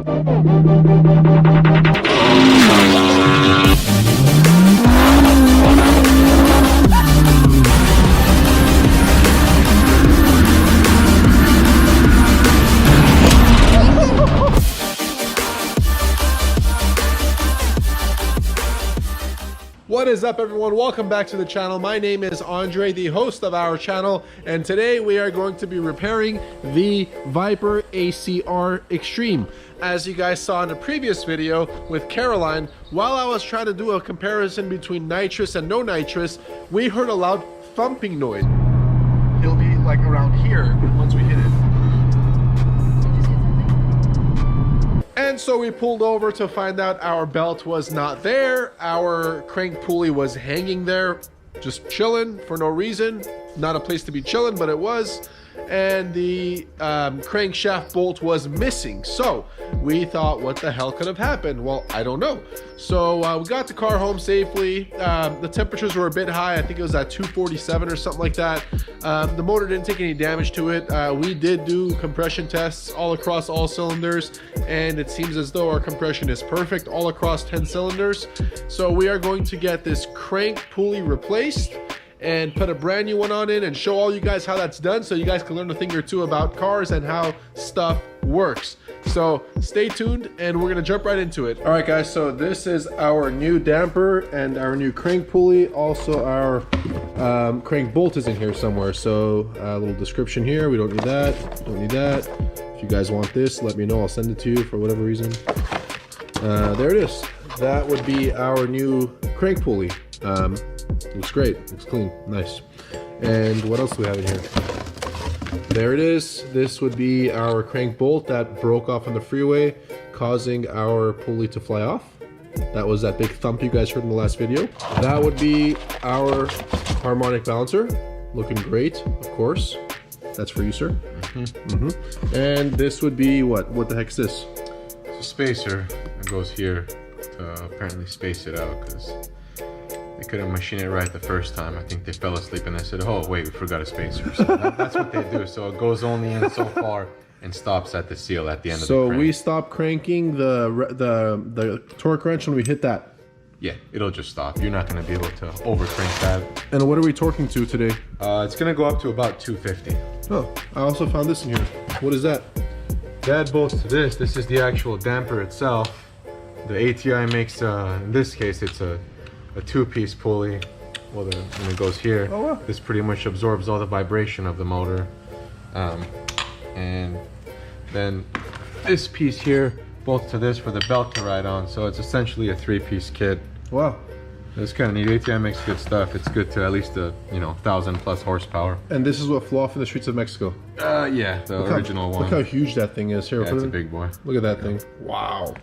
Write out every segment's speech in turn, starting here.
What is up, everyone? Welcome back to the channel. My name is Andre, the host of our channel, and today we are going to be repairing the Viper ACR Extreme. As you guys saw in the previous video with Caroline, while I was trying to do a comparison between nitrous and no nitrous, we heard a loud thumping noise. It'll be like around here once we hit it. And so we pulled over to find out our belt was not there. Our crank pulley was hanging there, just chilling for no reason. Not a place to be chilling, but it was. And the crankshaft bolt was missing. So we thought, what the hell could have happened? Well, I don't know. So we got the car home safely. The temperatures were a bit high. I think it was at 247 or something like that. The motor didn't take any damage to it. We did do compression tests all across all cylinders, and it seems as though our compression is perfect all across 10 cylinders. So we are going to get this crank pulley replaced and put a brand new one on it and show all you guys how that's done, so you guys can learn a thing or two about cars and how stuff works. So stay tuned and we're gonna jump right into it. All right guys, so this is our new damper and our new crank pulley. Also our crank bolt is in here somewhere. So a little description here. We don't need that, don't need that. If you guys want this, let me know, I'll send it to you for whatever reason. There it is. That would be our new crank pulley. Looks great, looks clean, nice. And what else do we have in here? There it is. This would be our crank bolt that broke off on the freeway, causing our pulley to fly off. That was that big thump you guys heard in the last video. That would be our harmonic balancer, looking great, of course. That's for you, sir. And this would be what? What the heck is this? It's a spacer that goes here to apparently space it out, because they couldn't machine it right the first time. I think they fell asleep and they said, oh wait, we forgot a spacer. So that's what they do. So it goes only in so far and stops at the seal at the end of the crank. So we stop cranking the torque wrench when we hit that? Yeah, it'll just stop. You're not going to be able to over crank that. And what are we torquing to today? It's going to go up to about 250. Oh, I also found this in here. What is that? That bolts to this. This is the actual damper itself. The ATI makes, in this case, it's a two-piece pulley. Well, when it goes here, oh, wow. This pretty much absorbs all the vibration of the motor. And then this piece here bolts to this for the belt to ride on. So it's essentially a three-piece kit. Wow. It's kind of neat. ATI makes good stuff. It's good to at least a 1,000+ horsepower. And this is what flew off in the streets of Mexico. Yeah, the original one. Look how huge that thing is. Here, yeah, it's a big boy. Look at that thing. Wow.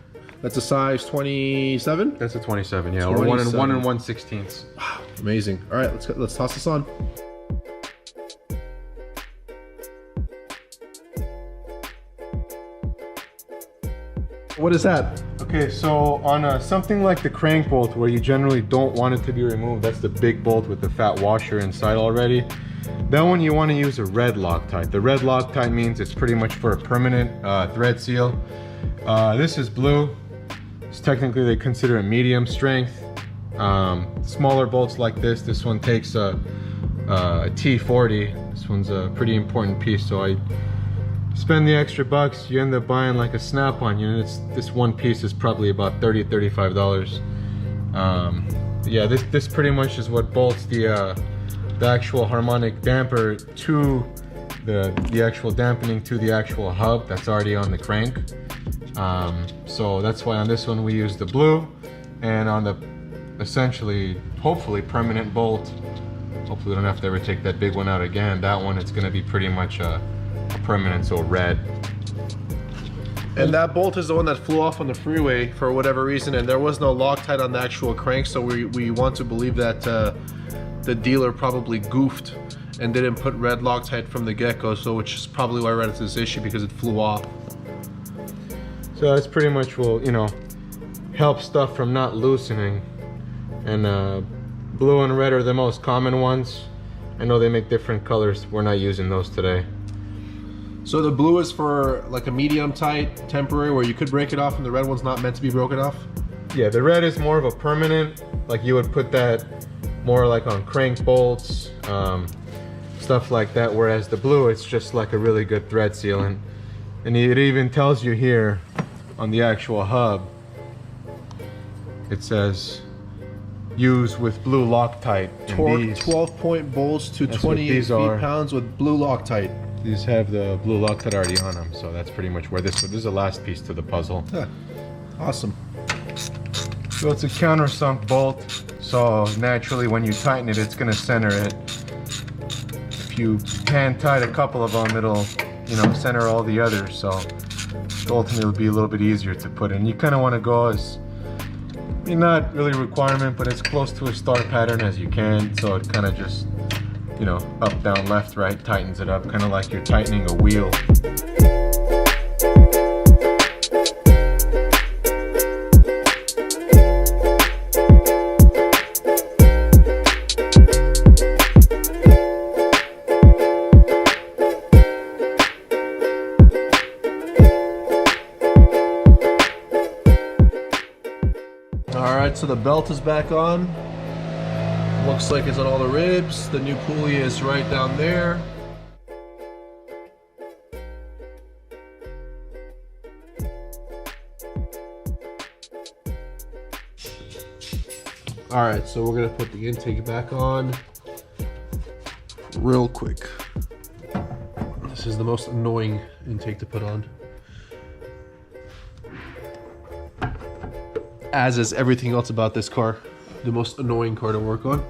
That's a size 27? That's a 27, yeah. 27. Or 1 and 1/16. Wow, amazing. All right, let's toss this on. What is that? Okay, so on something like the crank bolt, where you generally don't want it to be removed, that's the big bolt with the fat washer inside already. That one you want to use a red Loctite. The red Loctite means it's pretty much for a permanent thread seal. This is blue. Technically they consider it medium strength. Smaller bolts like this one takes a T40. This one's a pretty important piece, so I spend the extra bucks. You end up buying like a snap-on unit. This one piece is probably about $30–35. Yeah, this pretty much is what bolts the actual harmonic damper to the actual dampening to the actual hub that's already on the crank. So that's why on this one we use the blue, and on the essentially hopefully permanent bolt, hopefully we don't have to ever take that big one out again, that one it's going to be pretty much a permanent, so red. And that bolt is the one that flew off on the freeway for whatever reason, and there was no Loctite on the actual crank, so we want to believe that the dealer probably goofed and didn't put red Loctite from the get-go, so which is probably why I ran into this issue, because it flew off. So that's pretty much will, help stuff from not loosening. And blue and red are the most common ones. I know they make different colors. We're not using those today. So the blue is for like a medium tight temporary where you could break it off, and the red one's not meant to be broken off? Yeah, the red is more of a permanent, like you would put that more like on crank bolts, stuff like that, whereas the blue, it's just like a really good thread sealant. And it even tells you here on the actual hub, it says use with blue Loctite. Torque 12-point bolts to 28 feet-pounds with blue Loctite. These have the blue Loctite already on them, so that's pretty much where this is the last piece to the puzzle. Huh. Awesome. So it's a countersunk bolt, so naturally when you tighten it, it's gonna center it. If you hand tight a couple of them, it'll, you know, center all the others, so ultimately it'll be a little bit easier to put in. You kind of want to go as, I mean, not really a requirement, but as close to a star pattern as you can, so it kind of just, you know, up, down, left, right, tightens it up, kind of like you're tightening a wheel. Alright, so the belt is back on. Looks like it's on all the ribs. The new pulley is right down there. Alright, so we're gonna put the intake back on real quick. This is the most annoying intake to put on, as is everything else about this car. The most annoying car to work on.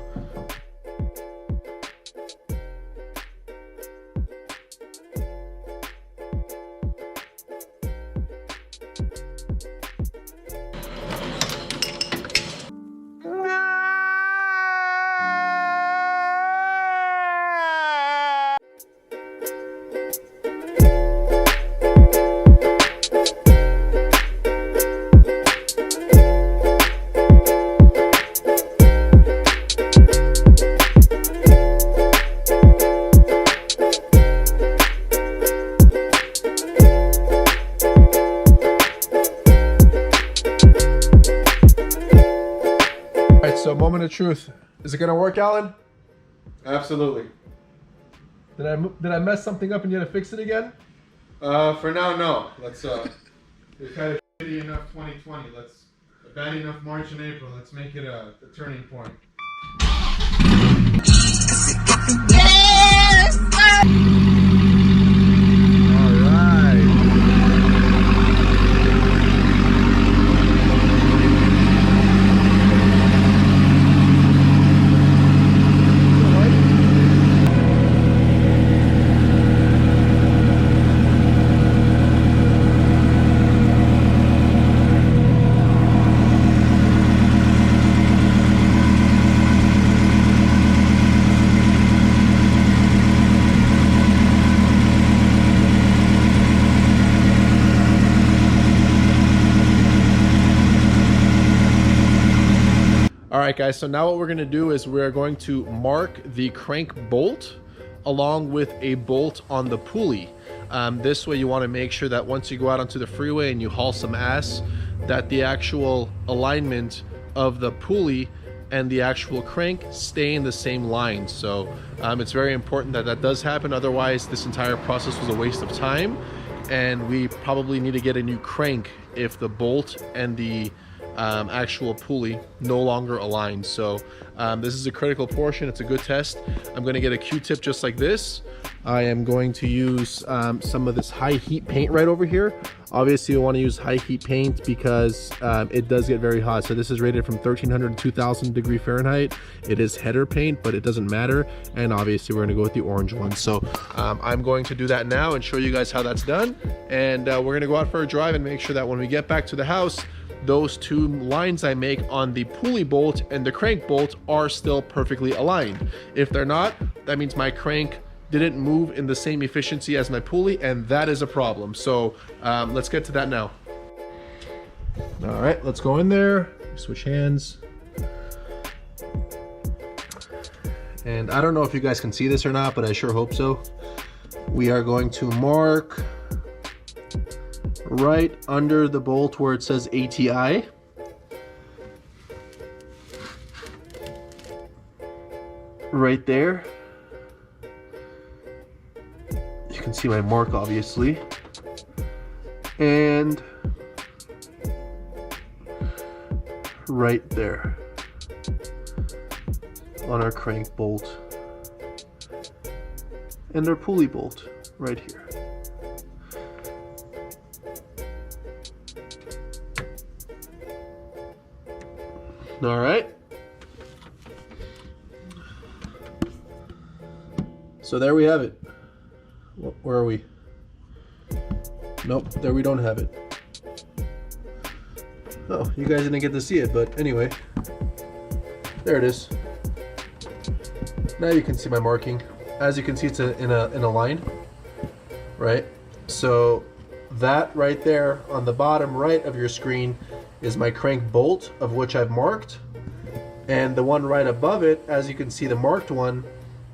So moment of truth. Is it gonna work, Alan? Absolutely. Did I mess something up and you had to fix it again? For now, no. Let's we've had a shitty enough 2020. Let's a bad enough March and April. Let's make it a turning point. Alright guys, so now what we're going to do is we're going to mark the crank bolt along with a bolt on the pulley. This way you want to make sure that once you go out onto the freeway and you haul some ass, that the actual alignment of the pulley and the actual crank stay in the same line. So it's very important that that does happen, otherwise this entire process was a waste of time, and we probably need to get a new crank if the bolt and the actual pulley no longer aligned. So this is a critical portion. It's a good test. I'm going to get a Q-tip just like this. I am going to use some of this high heat paint right over here. Obviously you want to use high heat paint because it does get very hot. So this is rated from 1300 to 2000 degree Fahrenheit. It is header paint, but it doesn't matter. And obviously we're going to go with the orange one. So I'm going to do that now and show you guys how that's done. And we're going to go out for a drive and make sure that when we get back to the house, those two lines I make on the pulley bolt and the crank bolt are still perfectly aligned. If they're not, that means my crank didn't move in the same efficiency as my pulley, and that is a problem. So let's get to that now. All right, let's go in there, switch hands. And I don't know if you guys can see this or not, but I sure hope so. we are going to mark right under the bolt where it says ATI. Right there. You can see my mark obviously. And right there on our crank bolt and our pulley bolt right here. All right. So there we have it. Where are we? Nope, there we don't have it. Oh, you guys didn't get to see it, but anyway. There it is. Now you can see my marking. As you can see, it's in a line, right? So that right there on the bottom right of your screen is my crank bolt, of which I've marked. And the one right above it, as you can see, the marked one,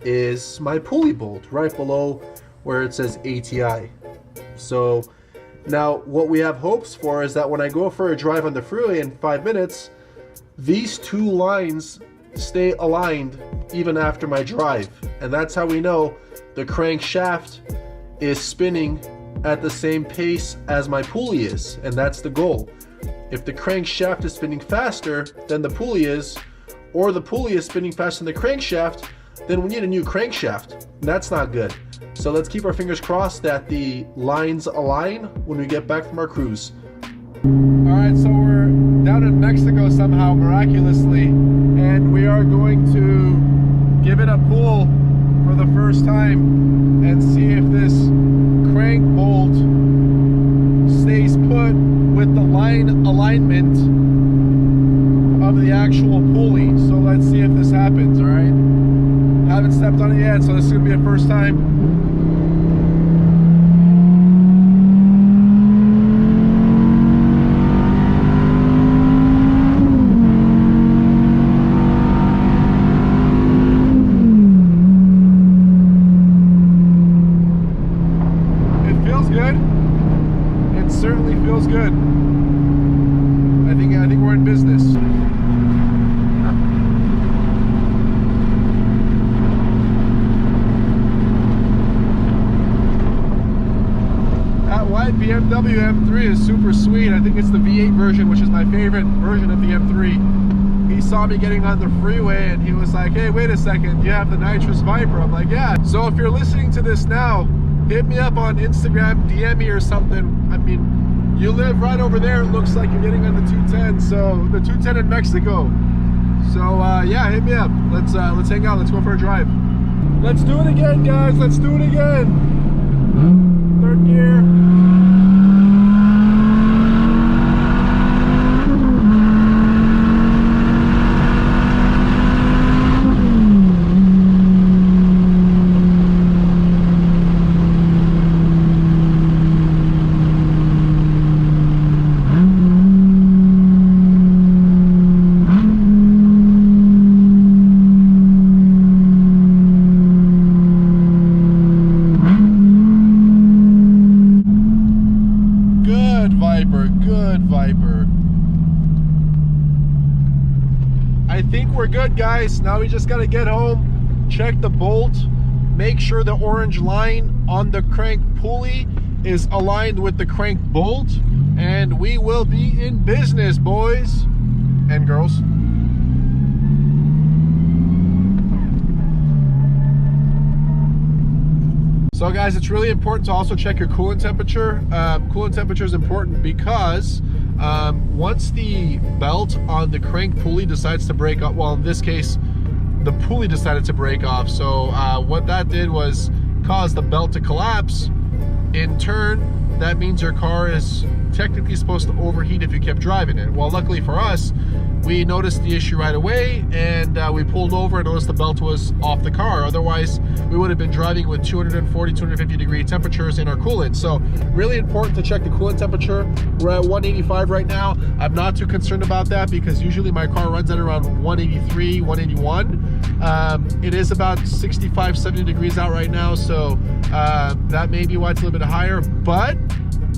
is my pulley bolt right below where it says ATI. So now what we have hopes for is that when I go for a drive on the freeway in 5 minutes, these two lines stay aligned even after my drive. And that's how we know the crankshaft is spinning at the same pace as my pulley is, and that's the goal. If the crankshaft is spinning faster than the pulley is, or the pulley is spinning faster than the crankshaft, then we need a new crankshaft. That's not good. So let's keep our fingers crossed that the lines align when we get back from our cruise. All right, so we're down in Mexico somehow, miraculously, and we are going to give it a pull for the first time and see if this crank bolt stays put with the line alignment of the actual pulley. So let's see if this happens. All right, haven't stepped on it yet, so this is gonna be a first time. Certainly feels good. I think we're in business. That white BMW M3 is super sweet. I think it's the V8 version, which is my favorite version of the M3. He saw me getting on the freeway and he was like, hey, wait a second, you have the NITROUS Viper. I'm like, yeah. So if you're listening to this now, hit me up on Instagram, DM me or something. I mean, you live right over there. It looks like you're getting on the 210. So the 210 in Mexico. So yeah, hit me up. Let's hang out. Let's go for a drive. Let's do it again, guys. Let's do it again. Third gear. Good Viper. I think we're good, guys. Now we just gotta get home, check the bolt, make sure the orange line on the crank pulley is aligned with the crank bolt, and we will be in business, boys and girls. So guys, it's really important to also check your coolant temperature. Coolant temperature is important because once the belt on the crank pulley decides to break off, well, in this case, the pulley decided to break off. So what that did was cause the belt to collapse. In turn, that means your car is technically supposed to overheat if you kept driving it. Well, luckily for us, we noticed the issue right away, and we pulled over and noticed the belt was off the car. Otherwise, we would have been driving with 240, 250 degree temperatures in our coolant. So really important to check the coolant temperature. We're at 185 right now. I'm not too concerned about that because usually my car runs at around 183, 181. It is about 65, 70 degrees out right now, so that may be why it's a little bit higher, but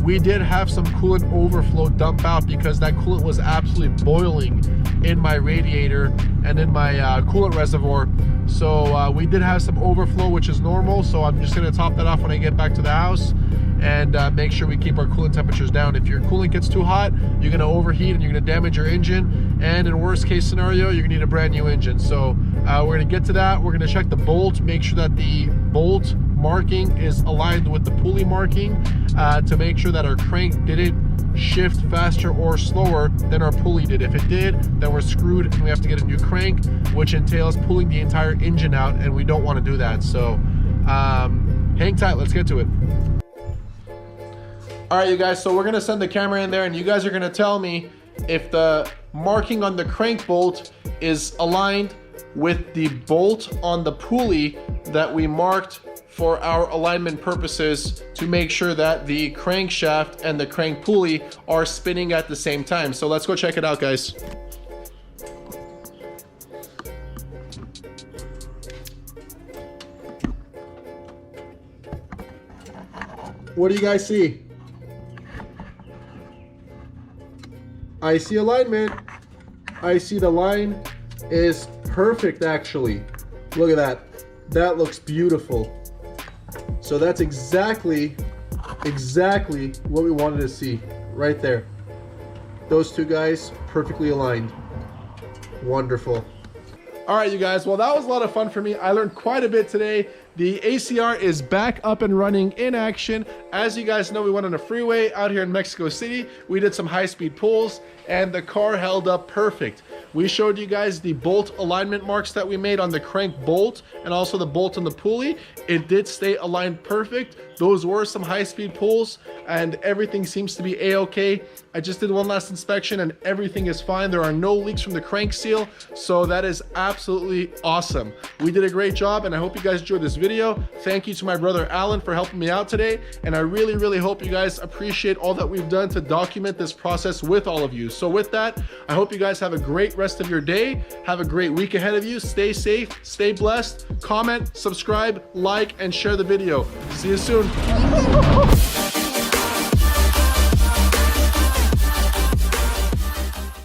we did have some coolant overflow dump out because that coolant was absolutely boiling in my radiator and in my coolant reservoir. So we did have some overflow, which is normal, so I'm just going to top that off when I get back to the house and make sure we keep our coolant temperatures down. If your coolant gets too hot, you're going to overheat and you're going to damage your engine, and in worst case scenario, you're going to need a brand new engine. So we're going to get to that. We're going to check the bolt, make sure that the bolt marking is aligned with the pulley marking to make sure that our crank didn't shift faster or slower than our pulley did. If it did, then we're screwed and we have to get a new crank, which entails pulling the entire engine out, and we don't want to do that. So hang tight, let's get to it. All right, you guys, so we're gonna send the camera in there and you guys are gonna tell me if the marking on the crank bolt is aligned with the bolt on the pulley that we marked for our alignment purposes to make sure that the crankshaft and the crank pulley are spinning at the same time. So let's go check it out, guys. What do you guys see? I see alignment. I see the line is perfect, actually. Look at that. That looks beautiful. So that's exactly what we wanted to see right there. Those two guys perfectly aligned. Wonderful. All right, you guys, well, that was a lot of fun for me. I learned quite a bit today. The ACR is back up and running in action. As you guys know, we went on a freeway out here in Mexico City. We did some high-speed pulls and the car held up perfect. We showed you guys the bolt alignment marks that we made on the crank bolt and also the bolt on the pulley. It did stay aligned perfect. Those were some high-speed pulls and everything seems to be a-okay. I just did one last inspection and everything is fine. There are no leaks from the crank seal, so that is absolutely awesome. We did a great job and I hope you guys enjoyed this video. Thank you to my brother Alan for helping me out today, and I really hope you guys appreciate all that we've done to document this process with all of you. So with that, I hope you guys have a great rest of your day. Have a great week ahead of you. Stay safe, stay blessed, comment, subscribe, like, and share the video. See you soon.